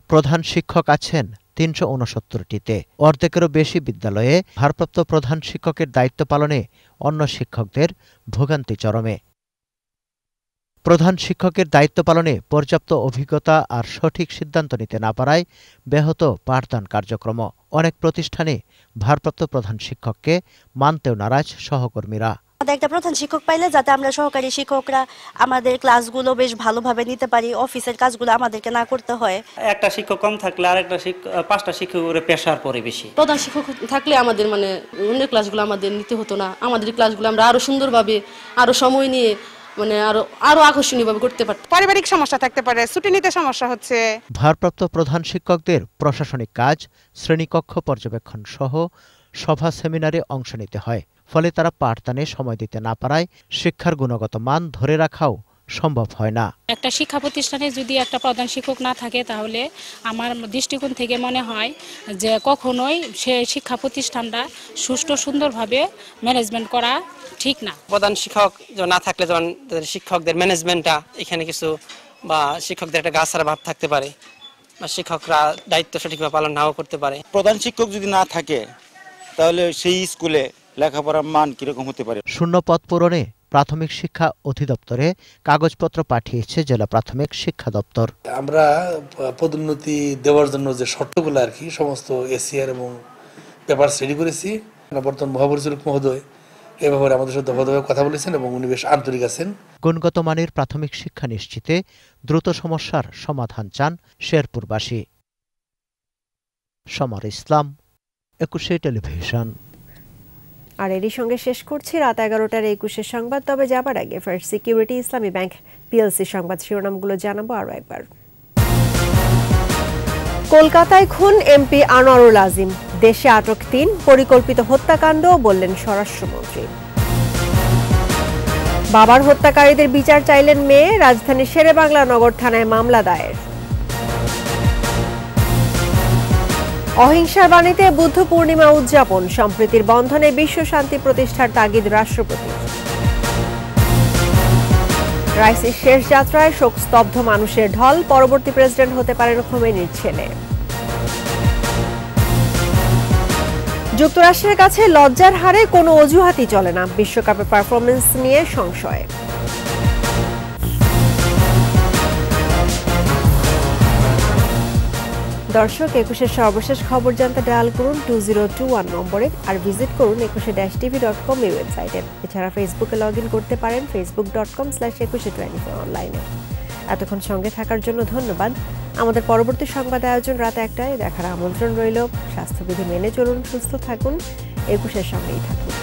প্রধান শিক্ষক আছেন 369টিতে। অর্ধেকেরও বেশি বিদ্যালয়ে ভারপ্রাপ্ত প্রধান শিক্ষকের দায়িত্ব পালনে অন্য শিক্ষকদের ভোগান্তি চরমে। প্রধান শিক্ষকের দায়িত্ব পালনে পর্যাপ্ত অভিজ্ঞতা আর সঠিক সিদ্ধান্ত নিতে না পারায় ব্যাহত পাঠদান কার্যক্রম। অনেক প্রতিষ্ঠানে ভারপ্রাপ্ত প্রধান শিক্ষককে মানতেও নারাজ সহকর্মীরা। একটা প্রধান শিক্ষক পাইলে যাতে আমরা সহকারী শিক্ষকরা আমাদের ক্লাসগুলো বেশ ভালোভাবে নিতে পারি, অফিসের কাজগুলো আমাদেরকে না করতে হয়। একটা শিক্ষক কম থাকলে আর একটা 5টা শিক্ষকের প্রেসার পড়ে বেশি। প্রধান শিক্ষক থাকলে আমাদের অন্য ক্লাসগুলো আমাদের নিতে হতো না। আমাদের ক্লাসগুলো আমরা আরো সুন্দরভাবে, আরো সময় নিয়ে আরো আকর্ষণীয়ভাবে করতে পারতাম। পারিবারিক সমস্যা থাকতে পারে, ছুটি নিতে সমস্যা হচ্ছে। ভারপ্রাপ্ত প্রধান শিক্ষকদের প্রশাসনিক কাজ, শ্রেণীকক্ষ পর্যবেক্ষণ সহ সভা সেমিনারে অংশ নিতে হয়। ফলে তারা পাঠদানে সময় দিতে না পারায় শিক্ষার গুণগত মান ধরে রাখাও সম্ভব হয় না। একটা শিক্ষা প্রতিষ্ঠানে যদি একটা প্রধান শিক্ষক না থাকে তাহলে আমার দৃষ্টিকোণ থেকে মনে হয় যে কখনোই সে শিক্ষা প্রতিষ্ঠানটা সুষ্ঠু সুন্দরভাবে ম্যানেজমেন্ট করা ঠিক না। প্রধান শিক্ষক না থাকলে যেমন শিক্ষকদের ম্যানেজমেন্টটা এখানে কিছু বা শিক্ষকদের একটা গাছারা ভাব থাকতে পারে বা শিক্ষকরা দায়িত্ব সঠিকভাবে পালন নাও করতে পারে। প্রধান শিক্ষক যদি না থাকে তাহলে সেই স্কুলে লেখাপড়ার মান কিরকম হতে পারে। শূন্য পদ পূরণে প্রাথমিক শিক্ষা অধিদপ্তরে কাগজপত্র পাঠিয়েছে জেলা প্রাথমিক শিক্ষা দপ্তর। আমরা পদোন্নতি দেওয়ার জন্য যে শর্তগুলো আর কি সমস্ত এসিআর এবং পেপার রেডি করেছি। বর্তমান মহাপরিচালক মহোদয় এ ব্যাপারে আমাদের সাথে দফা দফা কথা বলেছেন এবং উনি বেশ আন্তরিক আছেন। গুণগত মানের প্রাথমিক শিক্ষা নিশ্চিতে দ্রুত সমস্যার সমাধান চান শেরপুরবাসী। সমর ইসলাম, 21 টেলিভিশন। আর এরই সঙ্গে শেষ করছি রাত 11টার 21 সংবাদ। তবে যাবার আগে ফার্স্ট সিকিউরিটি ইসলামী ব্যাংক পিএলসি সংবাদ শিরোনামগুলো জানাবো আরো একবার। কলকাতায় খুন এমপি আনোয়ারুল আজিম, দেশে আটক 3, পরিকল্পিত হত্যাকাণ্ড বললেন স্বরাষ্ট্রমন্ত্রী। বাবার হত্যাকারীদের বিচার চাইলেন মেয়ে, রাজধানীর শেরেবাংলা নগর থানায় মামলা দায়ের। অহিংসার বাণীতে বুদ্ধ পূর্ণিমা উদযাপন, সম্প্রীতির বন্ধনে বিশ্ব শান্তি প্রতিষ্ঠার তাগিদ রাষ্ট্রপতির। রাইসির শেষ যাত্রায় শোকস্তব্ধ মানুষের ঢল, পরবর্তী প্রেসিডেন্ট হতে পারেন খোমেনির ছেলে। যুক্তরাষ্ট্রের কাছে লজ্জার হারে কোনো অজুহাতই চলে না, বিশ্বকাপে পারফরমেন্স নিয়ে সংশয়। দর্শক, 21-এর সর্বশেষ খবর জানতে ডায়াল করুন 2021 নম্বরে, আর ভিজিট করুন 21tv.com এই ওয়েবসাইটে। এছাড়া ফেসবুকে লগ ইন করতে পারেন facebook.com/2124 অনলাইনে। এতক্ষণ সঙ্গে থাকার জন্য ধন্যবাদ। আমাদের পরবর্তী সংবাদ আয়োজন রাত 1টায় দেখার আমন্ত্রণ রইল। স্বাস্থ্যবিধি মেনে চলুন, সুস্থ থাকুন, 21-এর সঙ্গেই থাকুন।